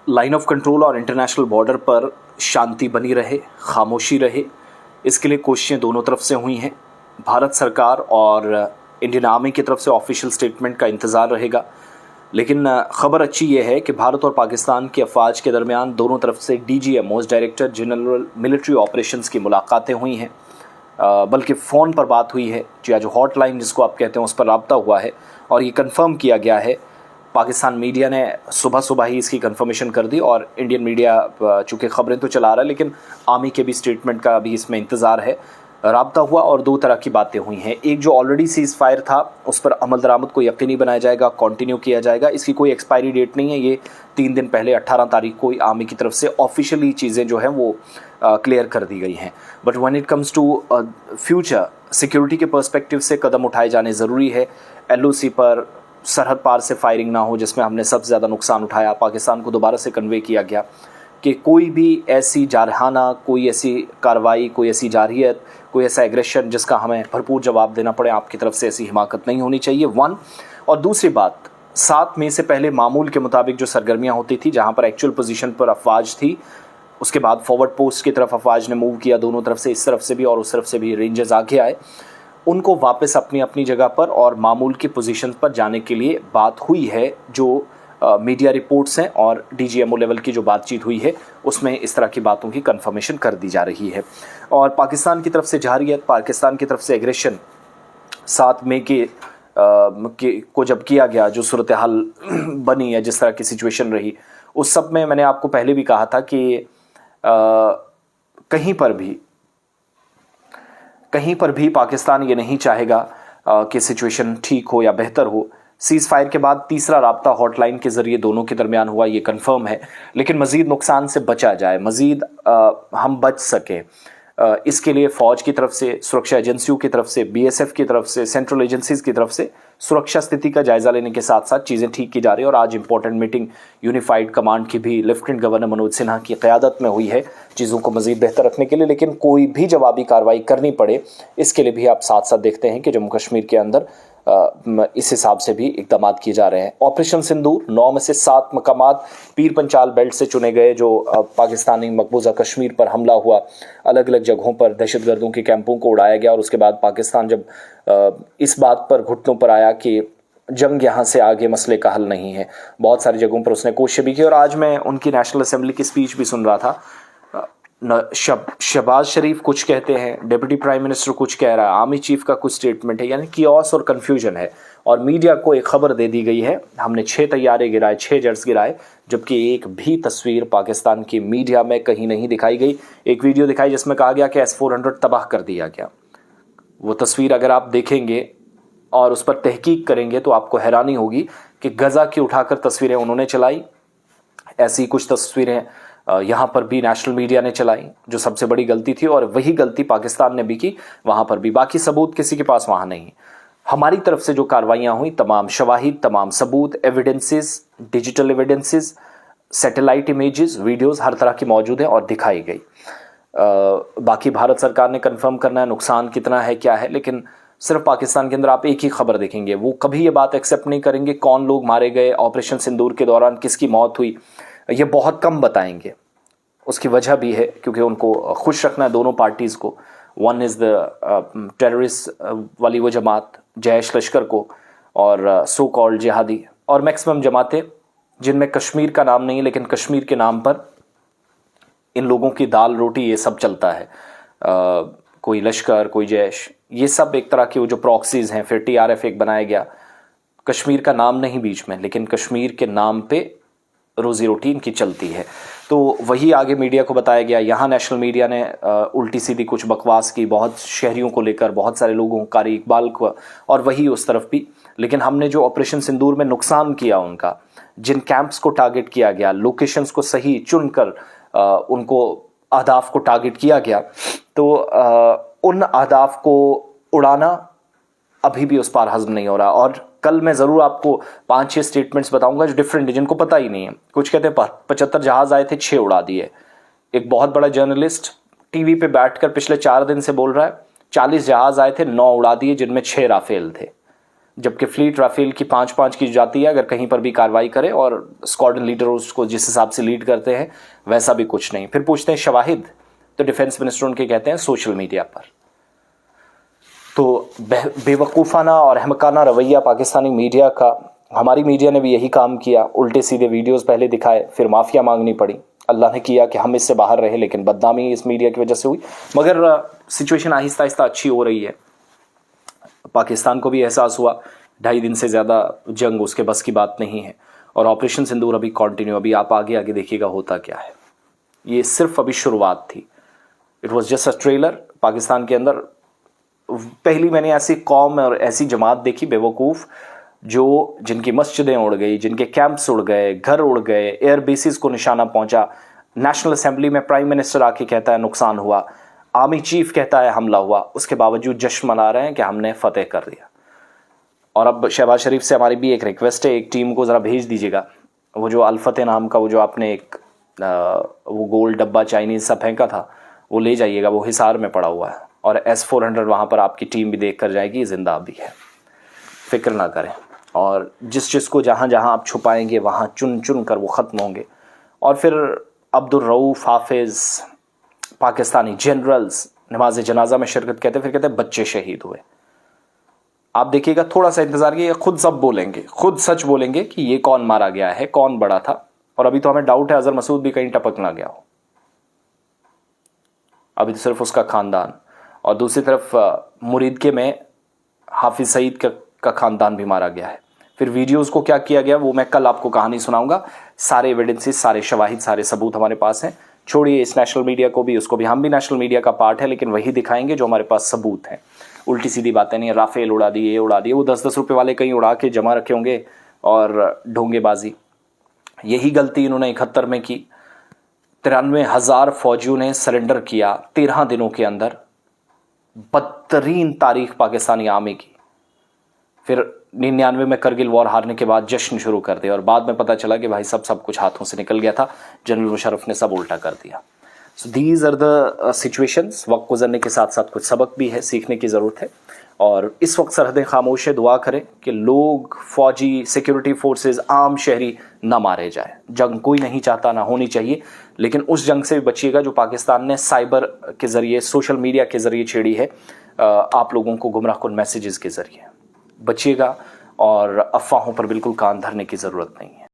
Line of control और international border पर शांति बनी रहे, खामोशी रहे, इसके लिए कोशिशें दोनों तरफ से हुई हैं। भारत सरकार और इंडियन आर्मी की तरफ से ऑफिशियल स्टेटमेंट का इंतज़ार रहेगा, लेकिन ख़बर अच्छी ये है कि भारत और पाकिस्तान की अफवाज के दरमियान दोनों तरफ से DGM director general military operations की मुलाकातें हुई हैं, बल्कि फ़ोन पर बात हुई है, या जो हॉटलाइन जिसको आप कहते हैं उस पर रब्ता हुआ है और ये कंफर्म किया गया है। पाकिस्तान मीडिया ने सुबह सुबह ही इसकी कंफर्मेशन कर दी और इंडियन मीडिया चूँकि ख़बरें तो चला रहा है लेकिन आर्मी के भी स्टेटमेंट का अभी इसमें इंतज़ार है। रब्ता हुआ और दो तरह की बातें हुई हैं। एक जो ऑलरेडी सीज़ फायर था उस पर अमल दरामद को यकीनी बनाया जाएगा, कंटिन्यू किया जाएगा। इसकी कोई एक्सपायरी डेट नहीं है। ये 3 दिन पहले 18 तारीख को आर्मी की तरफ से ऑफिशियली चीज़ें जो हैं वो क्लियर कर दी गई हैं। But when it comes to future security के पर्सपेक्टिव से कदम उठाए जाने ज़रूरी है। LOC पर सरहद पार से फायरिंग ना हो जिसमें हमने सबसे ज़्यादा नुकसान उठाया। पाकिस्तान को दोबारा से कन्वे किया गया कि कोई भी ऐसी जारहाना, कोई ऐसी कार्रवाई, कोई ऐसी जारहियत, कोई ऐसा एग्रेशन जिसका हमें भरपूर जवाब देना पड़े, आपकी तरफ से ऐसी हिमाकत नहीं होनी चाहिए। 1 और दूसरी बात, 7 मई से पहले मामूल के मुताबिक जो सरगर्मियाँ होती थी, जहाँ पर एक्चुअल पोजीशन पर अफवाज थी, उसके बाद फॉरवर्ड पोस्ट की तरफ अफवाज ने मूव किया, दोनों तरफ से, इस तरफ से भी और उस तरफ से भी रेंजर्स आगे आए, उनको वापस अपनी अपनी जगह पर और मामूल की पोजीशन पर जाने के लिए बात हुई है। जो मीडिया रिपोर्ट्स हैं और DGMO लेवल की जो बातचीत हुई है उसमें इस तरह की बातों की कंफर्मेशन कर दी जा रही है। और पाकिस्तान की तरफ से जारहियत, पाकिस्तान की तरफ से एग्रेशन 7 मई को जब किया गया, जो सूरत हाल बनी है, जिस तरह की सिचुएशन रही, उस सब में मैंने आपको पहले भी कहा था कि कहीं पर भी पाकिस्तान ये नहीं चाहेगा कि सिचुएशन ठीक हो या बेहतर हो। सीज़ फायर के बाद तीसरा राब्ता हॉटलाइन के ज़रिए दोनों के दरमियान हुआ, ये कंफर्म है। लेकिन मज़ीद नुकसान से बचा जाए, मज़ीद हम बच सकें, इसके लिए फ़ौज की तरफ से, सुरक्षा एजेंसियों की तरफ से, BSF की तरफ से, सेंट्रल एजेंसीज़ की तरफ से सुरक्षा स्थिति का जायज़ा लेने के साथ साथ चीज़ें ठीक की जा रही है। और आज इंपॉर्टेंट मीटिंग यूनिफाइड कमांड की भी लेफ्टिनेंट गवर्नर मनोज सिन्हा की क़यादत में हुई है चीज़ों को मज़ीद बेहतर रखने के लिए। लेकिन कोई भी जवाबी कार्रवाई करनी पड़े, इसके लिए भी आप साथ साथ देखते हैं कि जम्मू कश्मीर के अंदर इस हिसाब से भी इक़दाम किए जा रहे हैं। ऑपरेशन सिंदूर 9 में से 7 मकामात पीर पंचाल बेल्ट से चुने गए, जो पाकिस्तानी मकबूजा कश्मीर पर हमला हुआ, अलग अलग जगहों पर दहशतगर्दों के कैंपों को उड़ाया गया। और उसके बाद पाकिस्तान जब इस बात पर घुटनों पर आया कि जंग यहाँ से आगे मसले का हल नहीं है, बहुत सारी जगहों पर उसने कोशिश भी की। और आज मैं उनकी नेशनल असेंबली की स्पीच भी सुन रहा था। शहबाज शरीफ कुछ कहते हैं, डिप्टी प्राइम मिनिस्टर कुछ कह रहा है, आर्मी चीफ का कुछ स्टेटमेंट है, यानी कियोस और कन्फ्यूजन है। और मीडिया को एक खबर दे दी गई है, हमने 6 तैयारे गिराए, 6 जेट्स गिराए, जबकि एक भी तस्वीर पाकिस्तान की मीडिया में कहीं नहीं दिखाई गई। एक वीडियो दिखाई जिसमें कहा गया कि S-400 तबाह कर दिया गया। वो तस्वीर अगर आप देखेंगे और उस पर तहकीक करेंगे तो आपको हैरानी होगी कि गजा की उठाकर तस्वीरें उन्होंने चलाई। ऐसी कुछ तस्वीरें यहाँ पर भी नेशनल मीडिया ने चलाई, जो सबसे बड़ी गलती थी, और वही गलती पाकिस्तान ने भी की वहाँ पर भी। बाकी सबूत किसी के पास वहाँ नहीं। हमारी तरफ से जो कार्रवाइयाँ हुई, तमाम शवाहिद, तमाम सबूत, evidences, digital evidences, satellite images, videos हर तरह की मौजूद हैं और दिखाई गई। बाकी भारत सरकार ने कंफर्म करना है नुकसान कितना है, क्या है। लेकिन सिर्फ पाकिस्तान के अंदर आप एक ही खबर देखेंगे, वो कभी ये बात एक्सेप्ट नहीं करेंगे कौन लोग मारे गए, ऑपरेशन सिंदूर के दौरान किसकी मौत हुई, ये बहुत कम बताएंगे। उसकी वजह भी है क्योंकि उनको खुश रखना है दोनों पार्टीज़ को। वन इज़ द टेररिस्ट वाली वो जमात, जैश लश्कर को, और सो कॉल्ड जिहादी, और मैक्सिमम जमातें जिनमें कश्मीर का नाम नहीं, लेकिन कश्मीर के नाम पर इन लोगों की दाल रोटी ये सब चलता है। कोई लश्कर, कोई जैश, ये सब एक तरह के वो जो प्रॉक्सीज़ हैं। फिर TRF एक बनाया गया, कश्मीर का नाम नहीं बीच में, लेकिन कश्मीर के नाम पे रोज़ी रोटी इनकी चलती है। तो वही आगे मीडिया को बताया गया। यहाँ नेशनल मीडिया ने उल्टी सीधी कुछ बकवास की, बहुत शहरियों को लेकर, बहुत सारे लोगों, कारी इकबाल को, और वही उस तरफ भी। लेकिन हमने जो ऑपरेशन सिंदूर में नुकसान किया, उनका जिन कैंप्स को टारगेट किया गया, लोकेशंस को सही चुनकर उनको अहदाफ को टारगेट किया गया, तो उन अहदाफ को उड़ाना अभी भी उस पार हज़म नहीं हो रहा। और कल मैं ज़रूर आपको 5-6 स्टेटमेंट्स बताऊंगा जो डिफरेंट है, जिनको पता ही नहीं है। कुछ कहते हैं 75 जहाज़ आए थे, 6 उड़ा दिए। एक बहुत बड़ा जर्नलिस्ट टीवी पे बैठकर पिछले 4 दिन से बोल रहा है 40 जहाज़ आए थे, 9 उड़ा दिए, जिनमें 6 राफेल थे। जबकि फ्लीट राफेल की 5-5 की जाती है, अगर कहीं पर भी कार्रवाई करे, और स्क्वाड्रन लीडर उसको जिस हिसाब से लीड करते हैं वैसा भी कुछ नहीं। फिर पूछते हैं शवाहिद, तो डिफेंस मिनिस्टर उनके कहते हैं सोशल मीडिया पर। तो बेवकूफ़ाना और अहमकाना रवैया पाकिस्तानी मीडिया का, हमारी मीडिया ने भी यही काम किया, उल्टे सीधे वीडियोस पहले दिखाए, फिर माफ़िया मांगनी पड़ी। अल्लाह ने किया कि हम इससे बाहर रहे, लेकिन बदनामी इस मीडिया की वजह से हुई। मगर सिचुएशन आहिस्ता आहिस्ता अच्छी हो रही है। पाकिस्तान को भी एहसास हुआ 2.5 दिन से ज़्यादा जंग उसके बस की बात नहीं है, और ऑपरेशन सिंदूर अभी कंटिन्यू। अभी आप आगे आगे देखिएगा होता क्या है। ये सिर्फ अभी शुरुआत थी। It was just a trailer. Pakistan के अंदर पहली मैंने ऐसी कौम और ऐसी जमात देखी बेवकूफ़, जो जिनकी मस्जिदें उड़ गई, जिनके कैंप्स उड़ गए, घर उड़ गए, एयर बेसिस को निशाना पहुंचा। नेशनल असेंबली में प्राइम मिनिस्टर आके कहता है नुकसान हुआ, आर्मी चीफ कहता है हमला हुआ, उसके बावजूद जश्न मना रहे हैं कि हमने फतेह कर दिया। और अब शहबाज शरीफ से हमारी भी एक रिक्वेस्ट है, एक टीम को ज़रा भेज दीजिएगा। वो जो अल-फतेह नाम का वो जो आपने एक वो गोल डब्बा चाइनीज़ सा फेंका था, वो ले जाइएगा, वो हिसार में पड़ा हुआ है। और S-400 वहाँ पर आपकी टीम भी देख कर जाएगी, जिंदा भी है, फिक्र ना करें। और जिस को जहाँ जहाँ आप छुपाएंगे वहाँ चुन चुन कर वो ख़त्म होंगे। और फिर अब्दुल रऊफ़, हाफिज़, पाकिस्तानी जनरल्स नमाज जनाजा में शिरकत कहते, फिर कहते बच्चे शहीद हुए। आप देखिएगा, थोड़ा सा इंतज़ार कीजिए, खुद सब बोलेंगे, खुद सच बोलेंगे कि ये कौन मारा गया है, कौन बड़ा था। और अभी तो हमें डाउट है अजहर मसूद भी कहीं टपक ना गया हो, अभी तो सिर्फ उसका ख़ानदान। और दूसरी तरफ मुरीदके में हाफिज़ सईद का ख़ानदान भी मारा गया है। फिर वीडियोस को क्या किया गया वो मैं कल आपको कहानी सुनाऊंगा। सारे एविडेंसेस, सारे शवाहिद, सारे सबूत हमारे पास हैं। छोड़िए इस नेशनल मीडिया को भी, उसको भी, हम भी नेशनल मीडिया का पार्ट है, लेकिन वही दिखाएंगे जो हमारे पास सबूत हैं। उल्टी सीधी बातें नहीं, राफेल उड़ा दिए, उड़ा दिए, वो 10-10 रुपये वाले कहीं उड़ा के जमा रखे होंगे, और ढोंगेबाजी। यही गलती इन्होंने 71 में की। 93,000 फौजियों ने सरेंडर किया 13 दिनों के अंदर। बदतरीन तारीख पाकिस्तानी आर्मी की। फिर 99 में करगिल वॉर हारने के बाद जश्न शुरू कर दिया, और बाद में पता चला कि भाई सब कुछ हाथों से निकल गया था, जनरल मुशर्रफ ने सब उल्टा कर दिया। So these are the situations. वक्त गुजरने के साथ साथ कुछ सबक भी है, सीखने की ज़रूरत है। और इस वक्त सरहदें खामोश है, दुआ करें कि लोग, फौजी, सिक्योरिटी फोर्सेस, आम शहरी ना मारे जाए। जंग कोई नहीं चाहता, ना होनी चाहिए, लेकिन उस जंग से भी बचिएगा जो पाकिस्तान ने साइबर के ज़रिए, सोशल मीडिया के ज़रिए छेड़ी है, आप लोगों को गुमराहकुन मैसेजेस के ज़रिए। बचिएगा, और अफवाहों पर बिल्कुल कान धरने की ज़रूरत नहीं है।